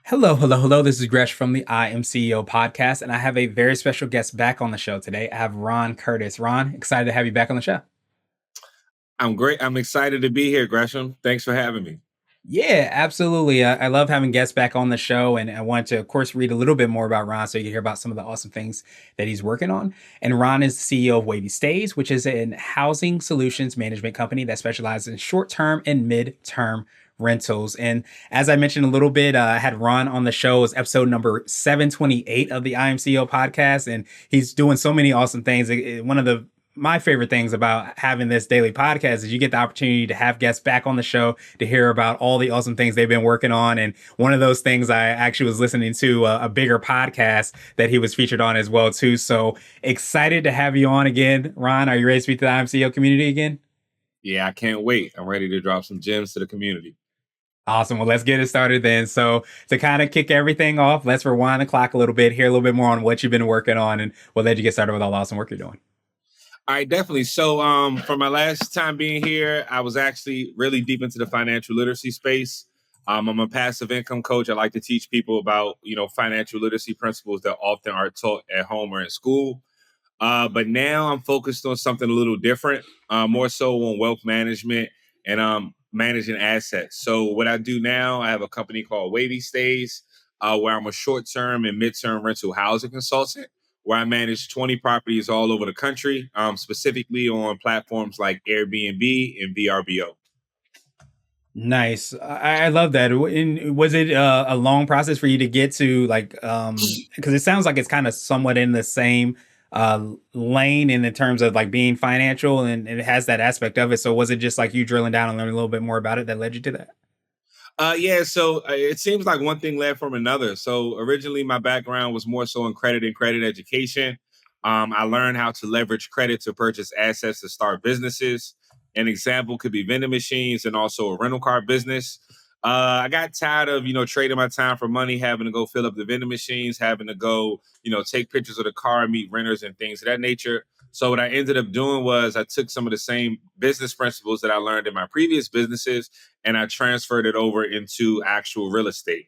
Hello, hello, hello. This is Gresh from the I Am CEO podcast, and I have a very special guest back on the show today. I have Ron Curtis. Ron, excited to have you back on the show. I'm great. I'm excited to be here, Gresham. Thanks for having me. Yeah, absolutely. I love having guests back on the show, and I want to, of course, read a little bit more about Ron so you can hear about some of the awesome things that he's working on. And Ron is the CEO of Wavy Stays, which is a housing solutions management company that specializes in short-term and mid-term rentals. And as I mentioned a little bit, I had Ron on the show. It's episode number 728 of the IMCO podcast, and he's doing so many awesome things. One of the my favorite things about having this daily podcast is you get the opportunity to have guests back on the show to hear about all the awesome things they've been working on. And one of those things I actually was listening to a bigger podcast that he was featured on as well too. So excited to have you on again, Ron. Are you ready to speak to the IMCO community again? Yeah, I can't wait. I'm ready to drop some gems to the community. Awesome. Well, let's get it started then. So to kind of kick everything off, let's rewind the clock a little bit, hear a little bit more on what you've been working on, and we'll let you get started with all the awesome work you're doing. All right, definitely. So, for my last time being here, I was actually really deep into the financial literacy space. I'm a passive income coach. I like to teach people about, financial literacy principles that often are taught at home or in school. But now I'm focused on something a little different, more so on wealth management and managing assets. So what I do now, I have a company called Wavy Stays, where I'm a short-term and mid-term rental housing consultant, where I manage 20 properties all over the country, specifically on platforms like Airbnb and VRBO. Nice. I love that. Was it a long process for you to get to because it sounds like it's kind of somewhat in the same lane in the terms of like being financial and it has that aspect of it. So was it just like you drilling down and learning a little bit more about it that led you to that? Yeah, so it seems like one thing led from another. So originally, my background was more so in credit and credit education. I learned how to leverage credit to purchase assets to start businesses. An example could be vending machines and also a rental car business. I got tired of trading my time for money, having to go fill up the vending machines, having to go take pictures of the car, meet renters, and things of that nature. So what I ended up doing was I took some of the same business principles that I learned in my previous businesses and I transferred it over into actual real estate.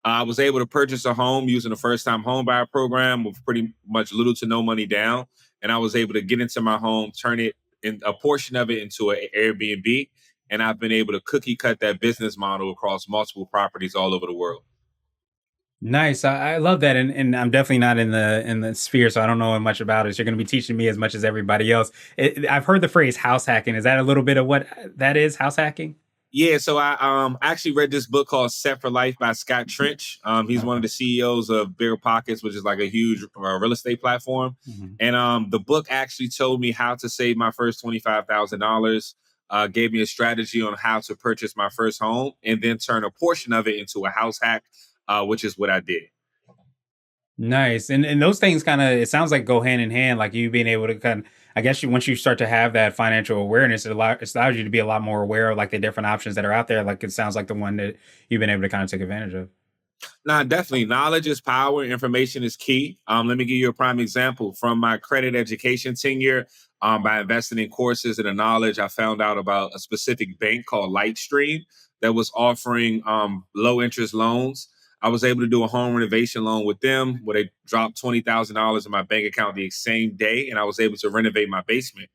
I was able to purchase a home using the first time home buyer program with pretty much little to no money down. And I was able to get into my home, turn it in a portion of it into an Airbnb. And I've been able to cookie cut that business model across multiple properties all over the world. Nice. I love that. And I'm definitely not in the sphere, so I don't know much about it. You're going to be teaching me as much as everybody else. I've heard the phrase house hacking. Is that a little bit of what that is, house hacking? Yeah, so I actually read this book called Set for Life by Scott Trench. He's one of Okay. the CEOs of Bigger Pockets, which is like a huge real estate platform. Mhm. And the book actually told me how to save my first $25,000. Gave me a strategy on how to purchase my first home, and then turn a portion of it into a house hack, which is what I did. Nice. And those things kind of it sounds like go hand in hand, like you being able to kind of I guess you once you start to have that financial awareness, it allows you to be a lot more aware of like the different options that are out there. Like it sounds like the one that you've been able to kind of take advantage of. Nah, definitely. Knowledge is power. Information is key. Let me give you a prime example from my credit education tenure. By investing in courses and the knowledge, I found out about a specific bank called Lightstream that was offering low interest loans. I was able to do a home renovation loan with them where they dropped $20,000 in my bank account the same day, and I was able to renovate my basement,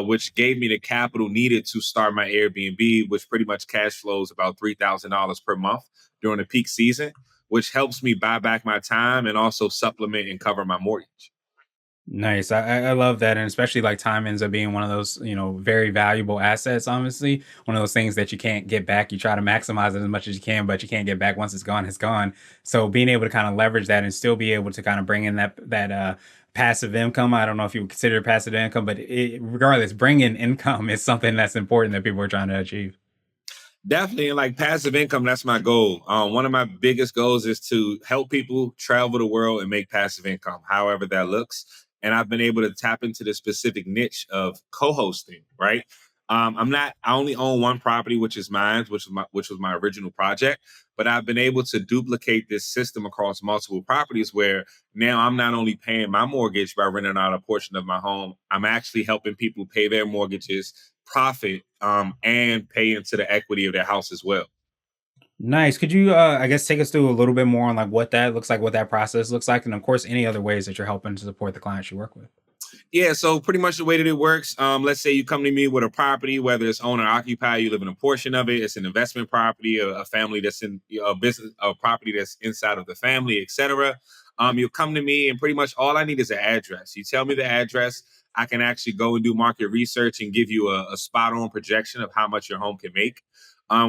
which gave me the capital needed to start my Airbnb, which pretty much cash flows about $3,000 per month during the peak season, which helps me buy back my time and also supplement and cover my mortgage. Nice. I love that. And especially like time ends up being one of those, very valuable assets, honestly. One of those things that you can't get back. You try to maximize it as much as you can, but you can't get back once it's gone, it's gone. So being able to kind of leverage that and still be able to kind of bring in that passive income. I don't know if you would consider it passive income, but regardless, bringing income is something that's important that people are trying to achieve. Definitely, and like passive income, that's my goal. One of my biggest goals is to help people travel the world and make passive income, however that looks. And I've been able to tap into the specific niche of co-hosting. Right, I'm not. I only own one property, which is mine, which was my original project. But I've been able to duplicate this system across multiple properties, where now I'm not only paying my mortgage by renting out a portion of my home, I'm actually helping people pay their mortgages, profit, and pay into the equity of their house as well. Nice. Could you, I guess, take us through a little bit more on like what that looks like, what that process looks like, and of course, any other ways that you're helping to support the clients you work with? Yeah, so pretty much the way that it works, let's say you come to me with a property, whether it's owner occupied, you live in a portion of it, it's an investment property, a family that's in a business, a property that's inside of the family, etc. You'll come to me, and pretty much all I need is an address. You tell me the address, I can actually go and do market research and give you a spot on projection of how much your home can make.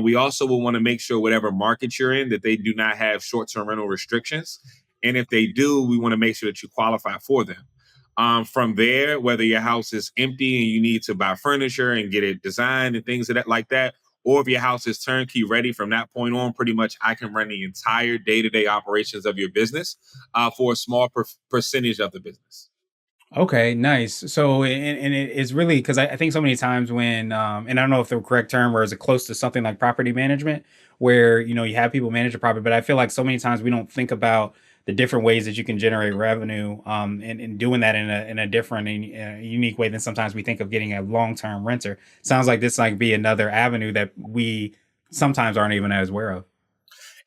We also will want to make sure whatever market you're in that they do not have short term rental restrictions, and if they do, we want to make sure that you qualify for them. From there, whether your house is empty and you need to buy furniture and get it designed and things of that like that, or if your house is turnkey ready from that point on, pretty much I can run the entire day-to-day operations of your business for a small percentage of the business. Okay, nice. So, and it is really because I think so many times when, and I don't know if the correct term, or is it close to something like property management, where you have people manage a property, but I feel like so many times we don't think about the different ways that you can generate revenue, and doing that in a different and unique way than sometimes we think of getting a long term renter. Sounds like this like be another avenue that we sometimes aren't even as aware of.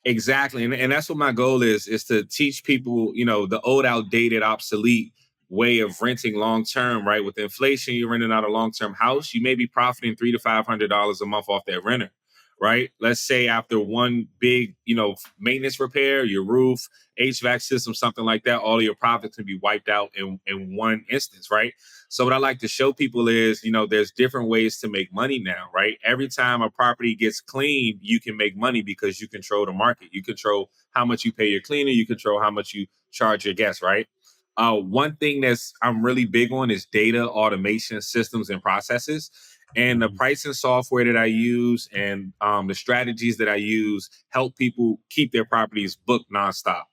Exactly. And that's what my goal is to teach people, the old, outdated, obsolete way of renting long term, right? With inflation, you're renting out a long term house, you may be profiting $300 to $500 a month off that renter, right? Let's say after one big, maintenance repair, your roof, HVAC system, something like that, all of your profits can be wiped out in one instance, right? So what I like to show people is, there's different ways to make money now, right? Every time a property gets cleaned, you can make money because you control the market. You control how much you pay your cleaner. You control how much you charge your guests, right? One thing that's I'm really big on is data automation systems and processes. And the Mhm. pricing software that I use and the strategies that I use help people keep their properties booked nonstop.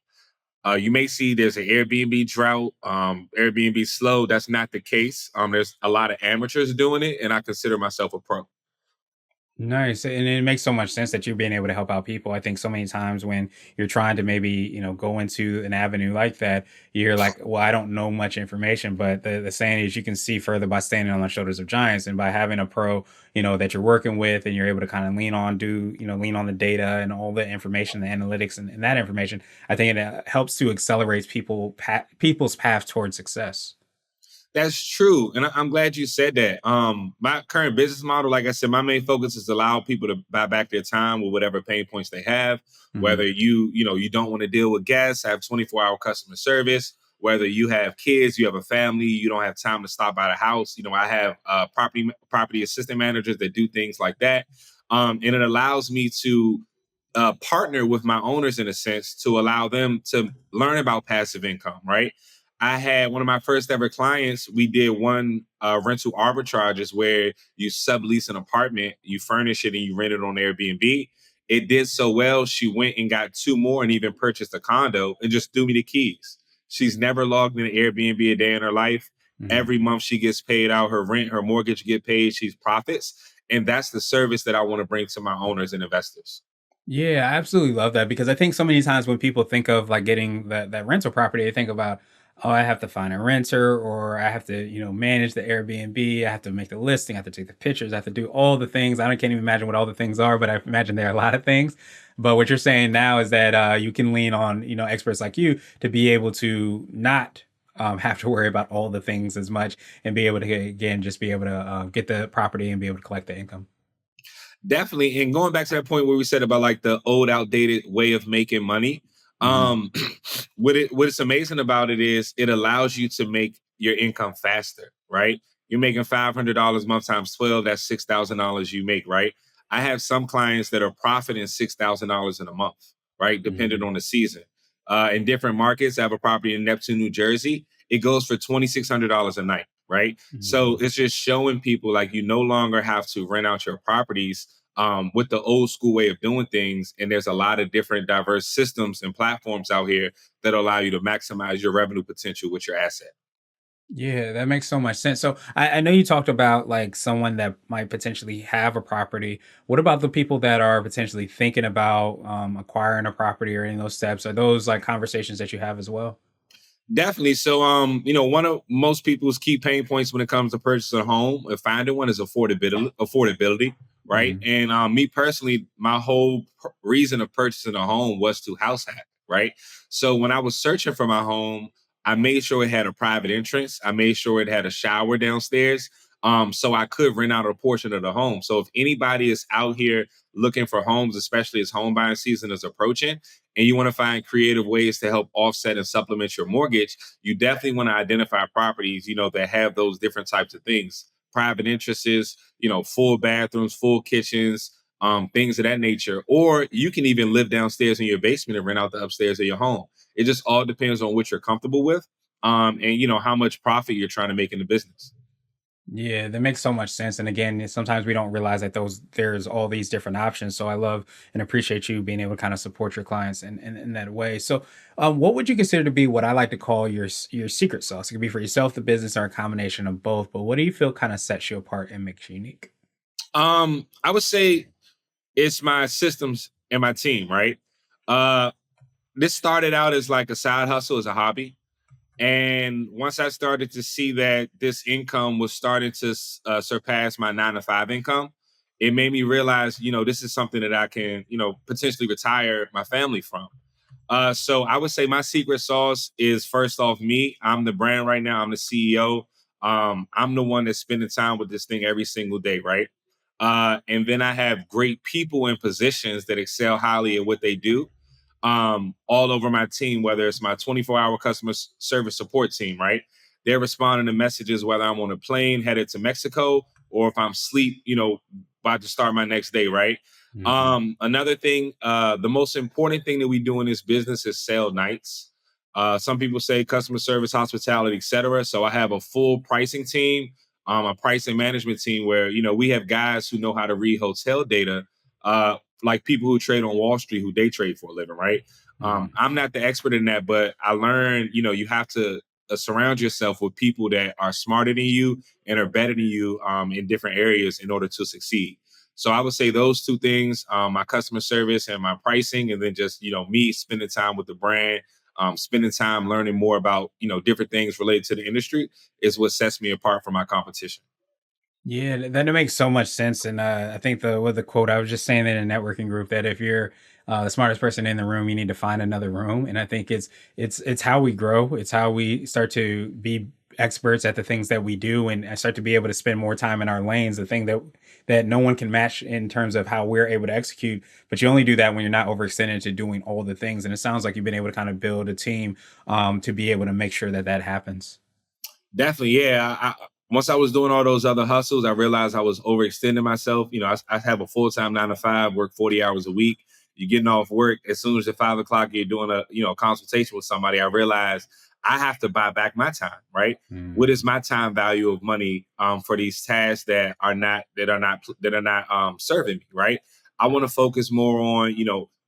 You may see there's an Airbnb drought, Airbnb slow. That's not the case. There's a lot of amateurs doing it, and I consider myself a pro. Nice. And it makes so much sense that you're being able to help out people. I think so many times when you're trying to maybe, go into an avenue like that, you're like, well, I don't know much information, but the saying is you can see further by standing on the shoulders of giants. And by having a pro, that you're working with and you're able to kind of lean on the data and all the information, the analytics and that information, I think it helps to accelerate people's path towards success. That's true, and I'm glad you said that. My current business model, like I said, my main focus is to allow people to buy back their time with whatever pain points they have. Hmm. Whether you don't want to deal with guests, have 24-hour customer service. Whether you have kids, you have a family, you don't have time to stop by the house. I have property assistant managers that do things like that, and it allows me to partner with my owners in a sense to allow them to learn about passive income, right? I had one of my first ever clients. We did one rental arbitrages where you sublease an apartment, you furnish it, and you rent it on Airbnb. It did so well. She went and got two more and even purchased a condo and just threw me the keys. She's never logged into Airbnb a day in her life. Hmm. Every month she gets paid out her rent, her mortgage get paid, she's profits. And that's the service that I want to bring to my owners and investors. Yeah, I absolutely love that because I think so many times when people think of like getting that rental property, they think about, oh, I have to find a renter or I have to, manage the Airbnb. I have to make the listing. I have to take the pictures. I have to do all the things. Can't even imagine what all the things are, but I imagine there are a lot of things. But what you're saying now is that you can lean on, experts like you to be able to not have to worry about all the things as much and be able to, again, just be able to get the property and be able to collect the income. Definitely. And going back to that point where we said about like the old outdated way of making money, Hmm. um what's amazing about it is it allows you to make your income faster, right? You're making $500 a month times 12, that's $6,000 you make, right? I have some clients that are profiting $6,000 in a month, right? Depending Hmm. on the season. In different markets, I have a property in Neptune, New Jersey. It goes for $2,600 a night, right? So Hmm. it's just showing people like you no longer have to rent out your properties with the old school way of doing things. And there's a lot of different diverse systems and platforms out here that allow you to maximize your revenue potential with your asset. Yeah, that makes so much sense. So I know you talked about like someone that might potentially have a property. What about the people that are potentially thinking about acquiring a property or any of those steps? Are those like conversations that you have as well? Definitely. So, one of most people's key pain points when it comes to purchasing a home and finding one is affordability, right? Mhm. And me personally, my whole reason of purchasing a home was to house hack, right? So when I was searching for my home, I made sure it had a private entrance. I made sure it had a shower downstairs, so I could rent out a portion of the home. So if anybody is out here looking for homes, especially as home buying season is approaching, and you want to find creative ways to help offset and supplement your mortgage, you definitely want to identify properties, that have those different types of things. Private interests, full bathrooms, full kitchens, things of that nature. Or you can even live downstairs in your basement and rent out the upstairs of your home. It just all depends on what you're comfortable with, and how much profit you're trying to make in the business. Yeah, that makes so much sense. And again, sometimes we don't realize that there's all these different options. So I love and appreciate you being able to kind of support your clients in that way. So, what would you consider to be what I like to call your secret sauce? It could be for yourself, the business, or a combination of both. But what do you feel kind of sets you apart and makes you unique? I would say it's my systems and my team, right? Uh, this started out as like a side hustle, as a hobby. And once I started to see that this income was starting to surpass my 9 to 5 income, it made me realize, this is something that I can, potentially retire my family from. So I would say my secret sauce is, first off, me. I'm the brand right now. I'm the CEO. I'm the one that's spending time with this thing every single day, right? And then I have great people in positions that excel highly at what they do, all over my team, whether it's my 24-hour customer service support team, right? They're responding to messages whether I'm on a plane headed to Mexico or if I'm asleep, about to start my next day, right? Mhm. Another thing, the most important thing that we do in this business is sale nights. Some people say customer service, hospitality, etc. So I have a full pricing team, a pricing management team where we have guys who know how to read hotel data, like people who trade on Wall Street who day trade for a living, right? Mhm. I'm not the expert in that, but I learned, you have to surround yourself with people that are smarter than you and are better than you, in different areas in order to succeed. So I would say those two things, my customer service and my pricing, and then just, me spending time with the brand, spending time learning more about, different things related to the industry is what sets me apart from my competition. Yeah, that makes so much sense. And I think the quote I was just saying that in a networking group that if you're the smartest person in the room, you need to find another room. And I think it's how we grow. It's how we start to be experts at the things that we do, and start to be able to spend more time in our lanes. The thing that no one can match in terms of how we're able to execute. But you only do that when you're not overextended to doing all the things. And it sounds like you've been able to kind of build a team to be able to make sure that that happens. Definitely, yeah. Once I was doing all those other hustles, I realized I was overextending myself. I have a full time 9 to 5, work 40 hours a week. You're getting off work as soon as it's 5 o'clock. You're doing a consultation with somebody. I realized I have to buy back my time. Right? What is my time value of money, for these tasks that are not serving me? Right? I want to focus more on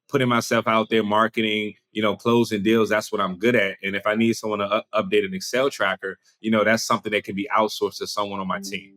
putting myself out there, marketing, closing deals. That's what I'm good at. And if I need someone to update an Excel tracker, that's something that can be outsourced to someone on my team.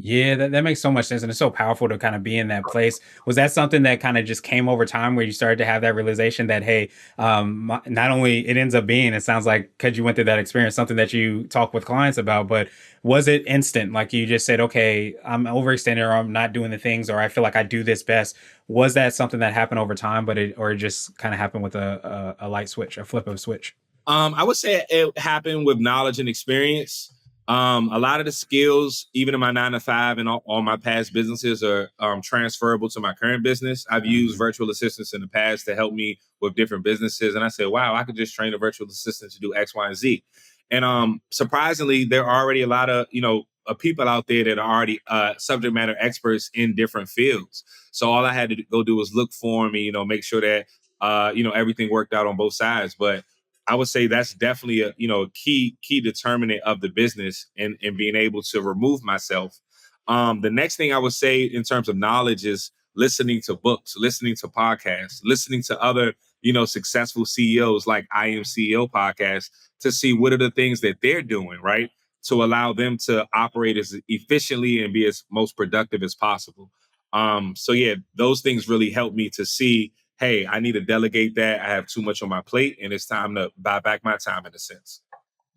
Yeah, that makes so much sense. And it's so powerful to kind of be in that place. Was that something that kind of just came over time where you started to have that realization that, hey, not only it ends up being, it sounds like because you went through that experience, something that you talk with clients about, but was it instant? Like you just said, okay, I'm overextended or I'm not doing the things or I feel like I do this best. Was that something that happened over time, or it just kind of happened with a light switch, a flip of a switch? I would say it happened with knowledge and experience. A lot of the skills, even in my 9 to 5 and all my past businesses, are transferable to my current business. I've used Mhm. virtual assistants in the past to help me with different businesses, and I said, "Wow, I could just train a virtual assistant to do X, Y, and Z." And surprisingly, there are already a lot of people out there that are already subject matter experts in different fields. So all I had to go do was look for them and make sure that everything worked out on both sides. But I would say that's definitely a key determinant of the business and being able to remove myself. The next thing I would say in terms of knowledge is listening to books, listening to podcasts, listening to other successful CEOs like I Am CEO podcast to see what are the things that they're doing, right, to allow them to operate as efficiently and be as most productive as possible. So yeah, those things really help me to see, hey, I need to delegate that. I have too much on my plate, and it's time to buy back my time in a sense.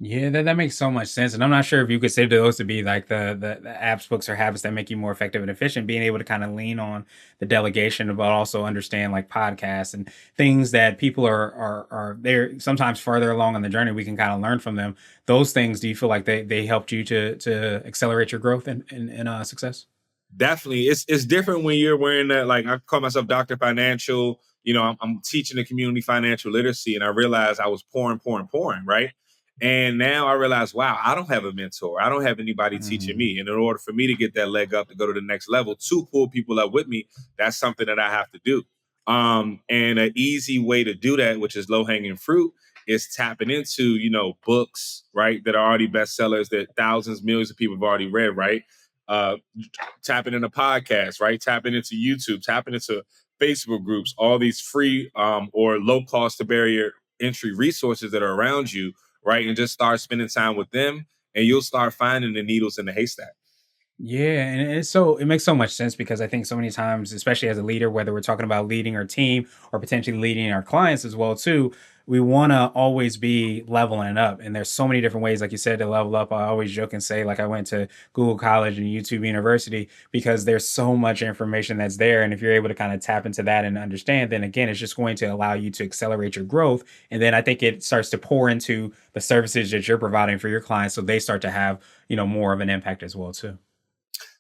Yeah, that makes so much sense. And I'm not sure if you consider those to be like the apps, books, or habits that make you more effective and efficient, being able to kind of lean on the delegation, but also understand like podcasts and things that people are they're sometimes further along on the journey. We can kind of learn from them. Those things, do you feel like they helped you to accelerate your growth and success? Definitely, it's different when you're wearing that. Like I call myself Doctor Financial. I'm teaching the community financial literacy, and I realized I was pouring, right? And now I realize, wow, I don't have a mentor. I don't have anybody teaching Mhm. me. And in order for me to get that leg up to go to the next level, to pull people up with me, that's something that I have to do. And an easy way to do that, which is low hanging fruit, is tapping into books, right, that are already bestsellers that thousands, millions of people have already read, right? Uh, Tapping into podcasts, right? Tapping into YouTube, tapping into Facebook groups, all these free or low cost to barrier entry resources that are around you, right? And just start spending time with them, and you'll start finding the needles in the haystack. Yeah, and it makes so much sense because I think so many times, especially as a leader, whether we're talking about leading our team or potentially leading our clients as well too, we want to always be leveling up. And there's so many different ways, like you said, to level up. I always joke and say, like I went to Google College and YouTube University because there's so much information that's there. And if you're able to kind of tap into that and understand, then again, it's just going to allow you to accelerate your growth. And then I think it starts to pour into the services that you're providing for your clients, so they start to have more of an impact as well too.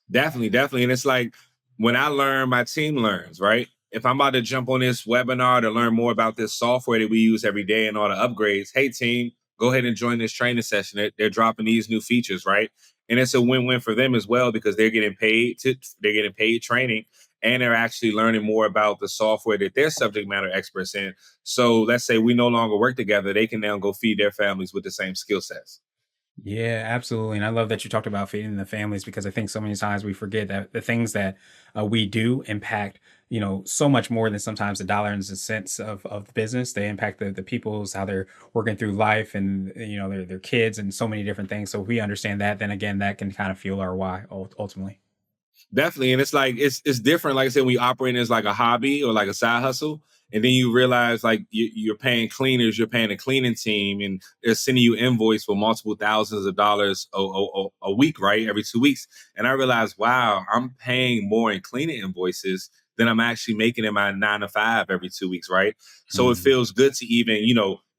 Definitely, definitely. And it's like when I learn, my team learns, right? If I'm about to jump on this webinar to learn more about this software that we use every day and all the upgrades, hey team, go ahead and join this training session. They're dropping these new features, right? And it's a win-win for them as well because they're getting paid training, and they're actually learning more about the software that they're subject matter experts in. So let's say we no longer work together, they can now go feed their families with the same skill sets. Yeah, absolutely. And I love that you talked about feeding the families because I think so many times we forget that the things that we do impact, so much more than sometimes the dollars and cents of the business. They impact the people's, how they're working through life and, their kids and so many different things. So if we understand that, then again, that can kind of fuel our why ultimately. Definitely. And it's like it's different. Like I said, we operate as like a hobby or like a side hustle. And then you realize like you're paying cleaners, you're paying a cleaning team, and they're sending you invoice for multiple thousands of dollars a week, right? Every 2 weeks. And I realized, wow, I'm paying more in cleaning invoices than I'm actually making in my 9 to 5 every 2 weeks, right? So it Mhm. feels good to even,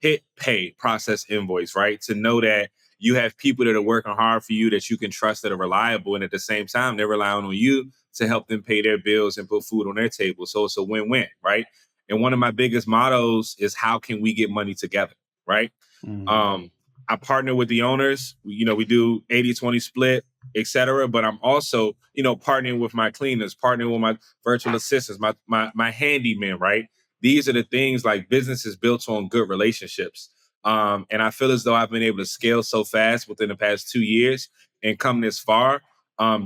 hit pay, process invoice, right? To know that you have people that are working hard for you that you can trust that are reliable. And at the same time, they're relying on you to help them pay their bills and put food on their table. So it's a win-win, right? And one of my biggest mottos is how can we get money together, right? Mhm. Um, I partner with the owners. We do 80-20 split, etc. But I'm also, partnering with my cleaners, partnering with my virtual assistants, my handyman, right? These are the things like business is built on good relationships. And I feel as though I've been able to scale so fast within the past 2 years and come this far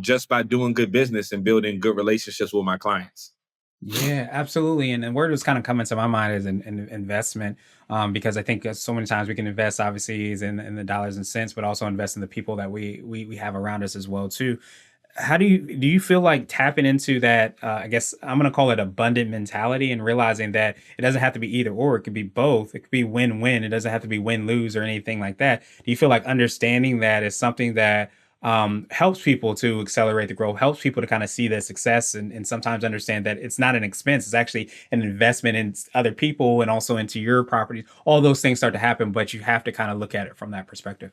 just by doing good business and building good relationships with my clients. Yeah, absolutely. And word was kind of coming to my mind is an investment, because I think so many times we can invest obviously is in the dollars and cents, but also invest in the people that we have around us as well too. How do you feel like tapping into that? I guess I'm gonna call it abundant mentality and realizing that it doesn't have to be either or; it could be both. It could be win-win. It doesn't have to be win-lose or anything like that. Do you feel like understanding that is something that helps people to accelerate the growth, helps people to kind of see the success and sometimes understand that it's not an expense, it's actually an investment in other people and also into your properties. All those things start to happen, but you have to kind of look at it from that perspective.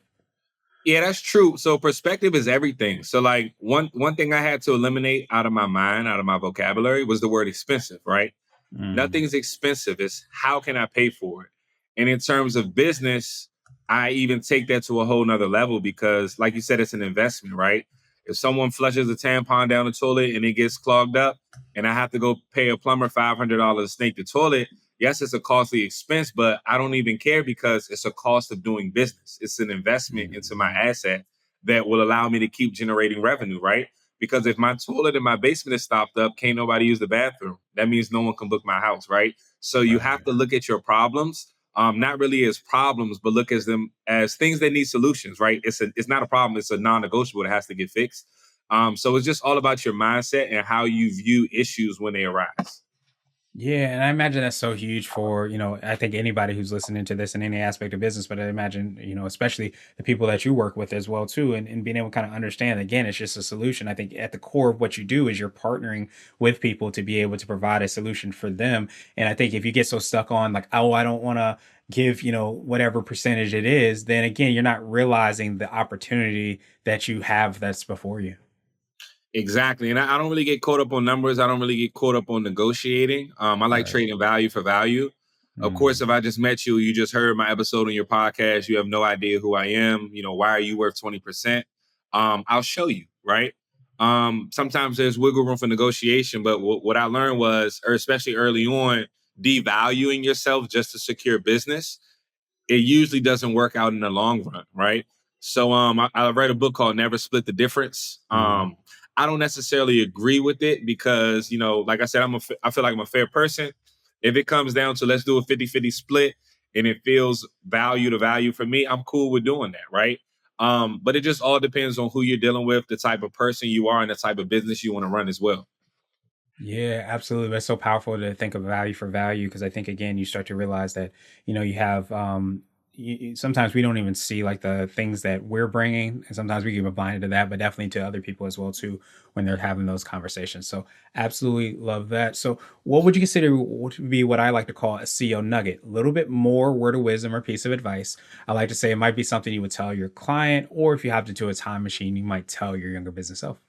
Yeah, that's true. So perspective is everything. So like one thing I had to eliminate out of my mind, out of my vocabulary was the word expensive, right? Mm, Nothing's expensive. It's how can I pay for it? And in terms of business, I even take that to a whole nother level because, like you said, it's an investment, right? If someone flushes a tampon down the toilet and it gets clogged up, and I have to go pay a plumber $500 to snake the toilet, yes, it's a costly expense, but I don't even care because it's a cost of doing business. It's an investment into my mm, asset that will allow me to keep generating revenue, right? Because if my toilet in my basement is stopped up, can't nobody use the bathroom. That means no one can book my house, right? So you have right. to look at your problems, not really as problems, but look as them as things that need solutions, right? It's not a problem. It's a non-negotiable that has to get fixed. So it's just all about your mindset and how you view issues when they arise. Yeah, and I imagine that's so huge for, I think anybody who's listening to this in any aspect of business, but I imagine, especially the people that you work with as well too, and being able to kind of understand again, it's just a solution. I think at the core of what you do is you're partnering with people to be able to provide a solution for them. And I think if you get so stuck on like, oh, I don't want to give, whatever percentage it is, then again, you're not realizing the opportunity that you have that's before you. Exactly. And I don't really get caught up on numbers. I don't really get caught up on negotiating. I like Right. trading value for value. Of course, Mm, if I just met you, you just heard my episode on your podcast, you have no idea who I am. Why are you worth 20%? I'll show you, right? Sometimes there's wiggle room for negotiation, but what I learned was, or especially early on, devaluing yourself just to secure business, it usually doesn't work out in the long run, right? So I read a book called Never Split the Difference. mm. I don't necessarily agree with it because, like I said, I feel like I'm a fair person. If it comes down to let's do a 50-50 split and it feels value to value for me, I'm cool with doing that, right? But it just all depends on who you're dealing with, the type of person you are, and the type of business you want to run as well. Yeah, absolutely. That's so powerful to think of value for value because I think again you start to realize that you have sometimes we don't even see like the things that we're bringing, and sometimes we get blinded to that, but definitely to other people as well too when they're having those conversations. So absolutely love that. So what would you consider would be what I like to call a CEO nugget? A little bit more word of wisdom or piece of advice. I like to say it might be something you would tell your client, or if you have to do a time machine, you might tell your younger business self.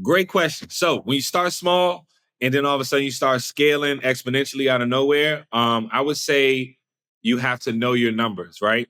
Great question. So when you start small and then all of a sudden you start scaling exponentially out of nowhere, I would say you have to know your numbers, right?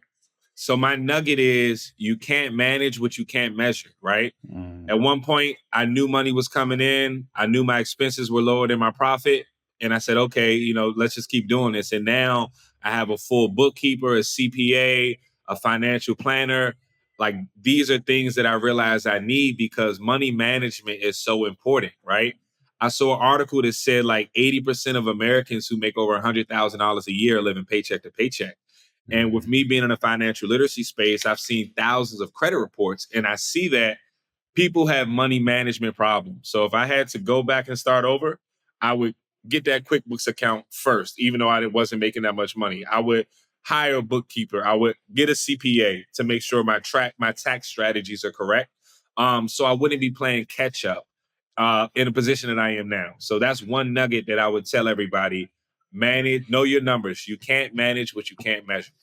So my nugget is you can't manage what you can't measure, right? Mm, At one point, I knew money was coming in. I knew my expenses were lower than my profit. And I said, okay, let's just keep doing this. And now I have a full bookkeeper, a CPA, a financial planner. Like these are things that I realize I need because money management is so important, right? I saw an article that said like 80% of Americans who make over $100,000 a year live in paycheck to paycheck. And with mm. me being in a financial literacy space, I've seen thousands of credit reports, and I see that people have money management problems. So if I had to go back and start over, I would get that QuickBooks account first, even though I wasn't making that much money. I would hire a bookkeeper. I would get a CPA to make sure my tax strategies are correct. So I wouldn't be playing catch up in a position that I am now. So that's one nugget that I would tell everybody: know your numbers. You can't manage what you can't measure.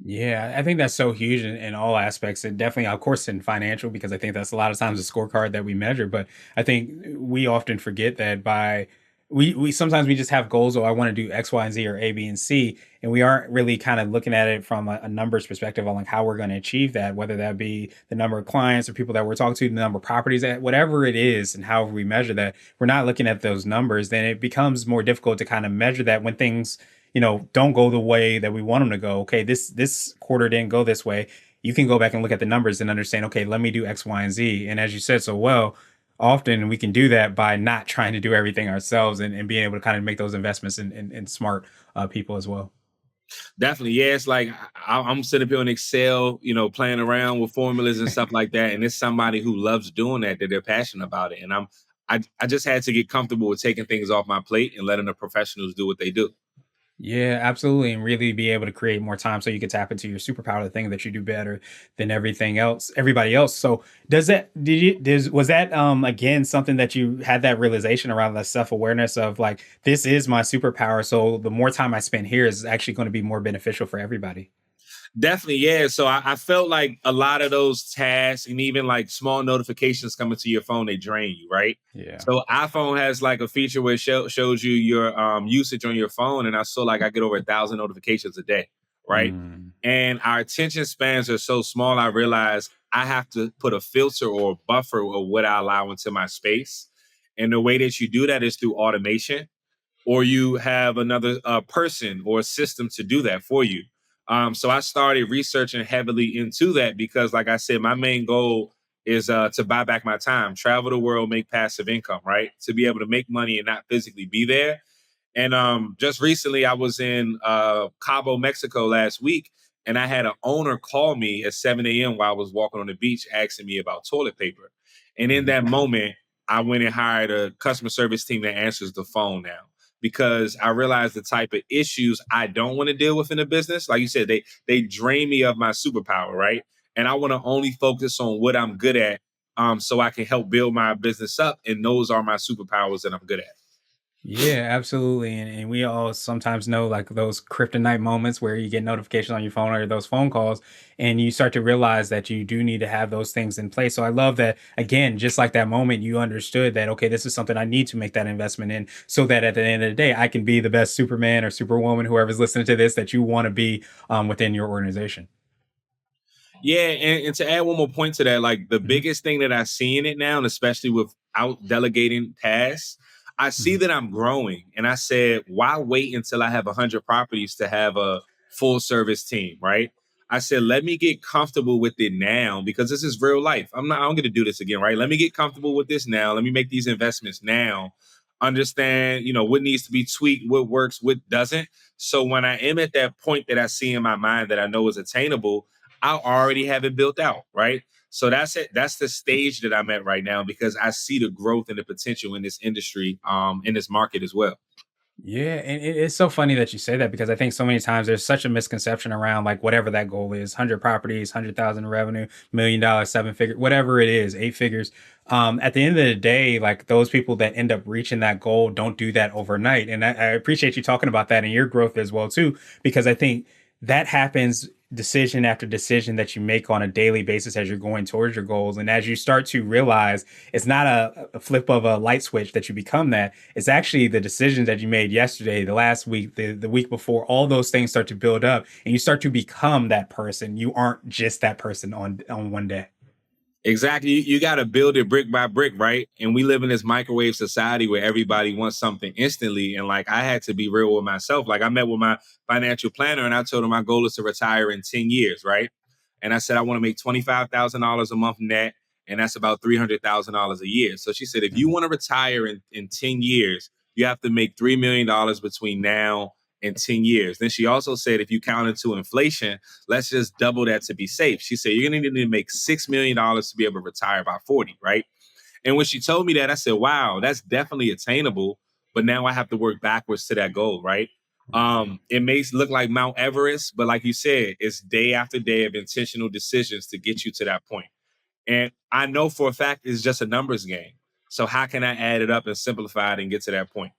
Yeah, I think that's so huge in all aspects, and definitely, of course, in financial, because I think that's a lot of times the scorecard that we measure. But I think we often forget that by we sometimes we just have goals. Oh, I want to do X, Y, and Z, or A, B, and C, and we aren't really kind of looking at it from a numbers perspective on like how we're going to achieve that. Whether that be the number of clients or people that we're talking to, the number of properties, that whatever it is, and however we measure that, we're not looking at those numbers. Then it becomes more difficult to kind of measure that when things don't go the way that we want them to go. Okay, this quarter didn't go this way. You can go back and look at the numbers and understand, okay, let me do X, Y, and Z. And as you said so well, often we can do that by not trying to do everything ourselves and being able to kind of make those investments in smart people as well. Definitely, yeah. It's like I'm sitting up here on Excel, playing around with formulas and stuff like that. And it's somebody who loves doing that they're passionate about it. And I just had to get comfortable with taking things off my plate and letting the professionals do what they do. Yeah, absolutely. And really be able to create more time so you can tap into your superpower, the thing that you do better than everything else, everybody else. So was that again something that you had that realization around that self-awareness of like, this is my superpower. So the more time I spend here is actually going to be more beneficial for everybody. Definitely, yeah. So I felt like a lot of those tasks and even like small notifications coming to your phone, they drain you, right? Yeah. So iPhone has like a feature where it shows you your usage on your phone, and I saw like I get over 1,000 notifications a day, right? Mm, And our attention spans are so small. I realized I have to put a filter or a buffer of what I allow into my space, and the way that you do that is through automation or you have another person or system to do that for you. So I started researching heavily into that because, like I said, my main goal is to buy back my time, travel the world, make passive income, right? To be able to make money and not physically be there. And just recently, I was in Cabo, Mexico last week, and I had an owner call me at 7 a.m. while I was walking on the beach asking me about toilet paper. And in mm, that moment, I went and hired a customer service team that answers the phone now. because I realized the type of issues I don't want to deal with in a business. Like you said, they drain me of my superpower, right? And I want to only focus on what I'm good at, so I can help build my business up. And those are my superpowers that I'm good at. Yeah, absolutely. And we all sometimes know like those kryptonite moments where you get notifications on your phone or those phone calls, and you start to realize that you do need to have those things in place. So I love that, again, just like that moment, you understood that, okay, this is something I need to make that investment in so that at the end of the day, I can be the best Superman or Superwoman, whoever's listening to this, that you want to be within your organization. Yeah, and to add one more point to that, like the Hmm. biggest thing that I see in it now, and especially without delegating tasks, I see Hmm. that I'm growing. And I said, why wait until I have 100 properties to have a full service team, right? I said, let me get comfortable with it now because this is real life. I don't get to do this again, right? Let me get comfortable with this now. Let me make these investments now. Understand, what needs to be tweaked, what works, what doesn't. So when I am at that point that I see in my mind that I know is attainable, I already have it built out, right? So that's it. That's the stage that I'm at right now because I see the growth and the potential in this industry, in this market as well. Yeah, and it's so funny that you say that because I think so many times there's such a misconception around like whatever that goal is, 100 properties, 100,000 in revenue, $1 million, seven figure, whatever it is, eight figures. At the end of the day, like those people that end up reaching that goal don't do that overnight. And I appreciate you talking about that and your growth as well too, because I think that happens decision after decision that you make on a daily basis as you're going towards your goals. And as you start to realize it's not a flip of a light switch that you become that, it's actually the decisions that you made yesterday, the last week, the week before, all those things start to build up and you start to become that person. You aren't just that person on one day. Exactly. You got to build it brick by brick, right? And we live in this microwave society where everybody wants something instantly. And like I had to be real with myself. Like I met with my financial planner and I told her my goal is to retire in 10 years, right? And I said I want to make $25,000 a month net, and that's about $300,000 a year. So she said, if you Mhm. want to retire in 10 years, you have to make $3 million between now and 10 years. Then she also said, if you count into inflation, let's just double that to be safe. She said, you're going to need to make $6 million to be able to retire by 40, right? And when she told me that, I said, wow, that's definitely attainable. But now I have to work backwards to that goal, right? It may look like Mount Everest, but like you said, it's day after day of intentional decisions to get you to that point. And I know for a fact it's just a numbers game. So how can I add it up and simplify it and get to that point?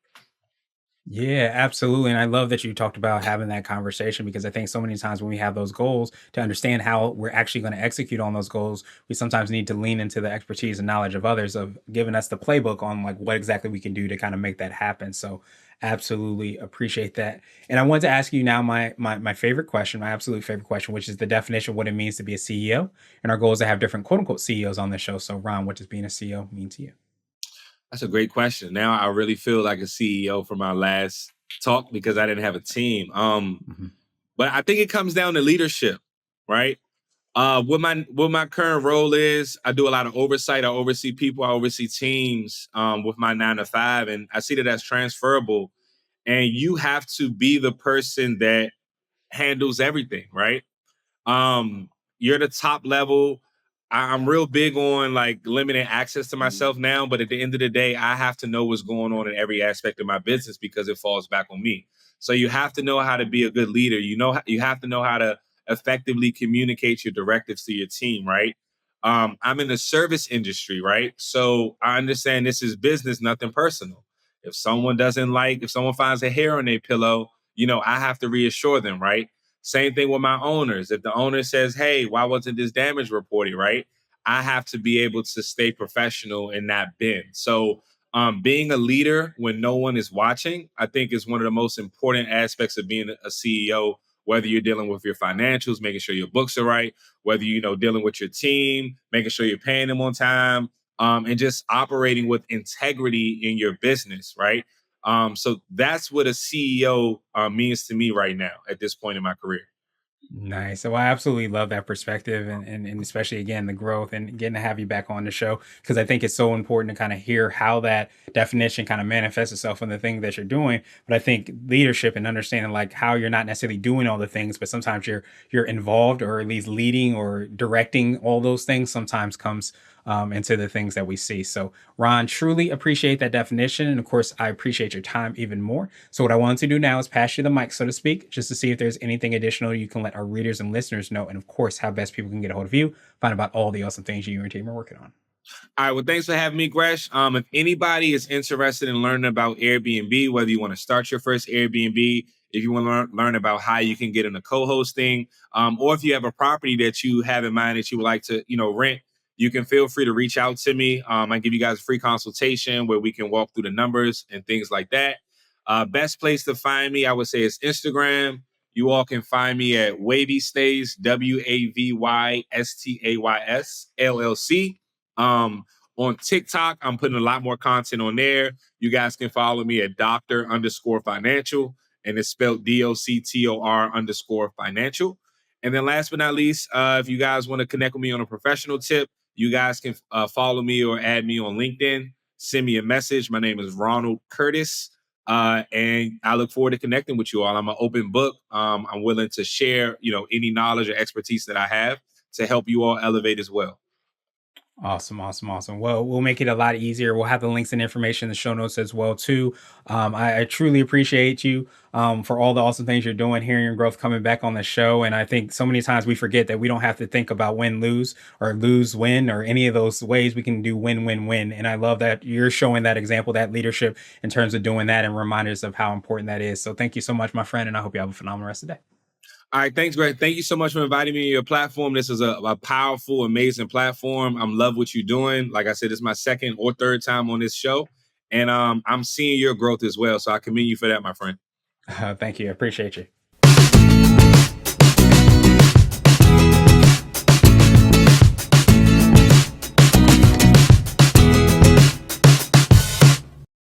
Yeah, absolutely. And I love that you talked about having that conversation because I think so many times when we have those goals to understand how we're actually going to execute on those goals, we sometimes need to lean into the expertise and knowledge of others of giving us the playbook on like what exactly we can do to kind of make that happen. So absolutely appreciate that. And I want to ask you now my favorite question, my absolute favorite question, which is the definition of what it means to be a CEO. And our goal is to have different quote unquote CEOs on the show. So Ron, what does being a CEO mean to you? That's a great question. Now I really feel like a CEO from our last talk because I didn't have a team. Mhm. But I think it comes down to leadership, right? What my current role is, I do a lot of oversight. I oversee people, I oversee teams with my 9 to 5, and I see that as transferable. And you have to be the person that handles everything, right? Um, you're the top level. I'm real big on like limiting access to myself now, but at the end of the day, I have to know what's going on in every aspect of my business because it falls back on me. So you have to know how to be a good leader. You have to know how to effectively communicate your directives to your team, right? I'm in the service industry, right? So I understand this is business, nothing personal. If someone finds a hair on their pillow, I have to reassure them, right? Same thing with my owners. If the owner says, hey, why wasn't this damage reported, right? I have to be able to stay professional and not bend. So, being a leader when no one is watching, I think is one of the most important aspects of being a CEO, whether you're dealing with your financials, making sure your books are right, whether dealing with your team, making sure you're paying them on time, and just operating with integrity in your business, right? So that's what a CEO means to me right now at this point in my career. Nice. So I absolutely love that perspective and especially again the growth and getting to have you back on the show because I think it's so important to kind of hear how that definition kind of manifests itself in the thing that you're doing. But I think leadership and understanding like how you're not necessarily doing all the things, but sometimes you're involved or at least leading or directing all those things sometimes comes into the things that we see. So, Ron, truly appreciate that definition. And of course, I appreciate your time even more. So, what I wanted to do now is pass you the mic, so to speak, just to see if there's anything additional you can let our readers and listeners know. And of course, how best people can get a hold of you, find about all the awesome things you and your team are working on. All right. Well, thanks for having me, Gresh. If anybody is interested in learning about Airbnb, whether you want to start your first Airbnb, if you want to learn about how you can get into co-hosting, or if you have a property that you have in mind that you would like to, rent, you can feel free to reach out to me. I give you guys a free consultation where we can walk through the numbers and things like that. Best place to find me, I would say, is Instagram. You all can find me at Wavy Stays, WAVYSTAYS LLC. Um, on TikTok, I'm putting a lot more content on there. You guys can follow me at Doctor_Financial, and it's spelled DOCTOR_financial. And then last but not least, if you guys want to connect with me on a professional tip, you guys can follow me or add me on LinkedIn. Send me a message. My name is Ronald Curtis. And I look forward to connecting with you all. I'm an open book. I'm willing to share, any knowledge or expertise that I have to help you all elevate as well. Awesome, awesome, awesome. Well, we'll make it a lot easier. We'll have the links and information in the show notes as well too. I truly appreciate you for all the awesome things you're doing, hearing your growth coming back on the show. And I think so many times we forget that we don't have to think about win lose or lose win or any of those ways. We can do win win win. And I love that you're showing that example, that leadership in terms of doing that and reminders of how important that is. So thank you so much, my friend, and I hope you have a phenomenal rest of the day. All right, thanks, Greg. Thank you so much for inviting me to your platform. This is a powerful, amazing platform. I'm love what you're doing. Like I said, it's my second or third time on this show, and I'm seeing your growth as well. So I commend you for that, my friend. Thank you. I appreciate you.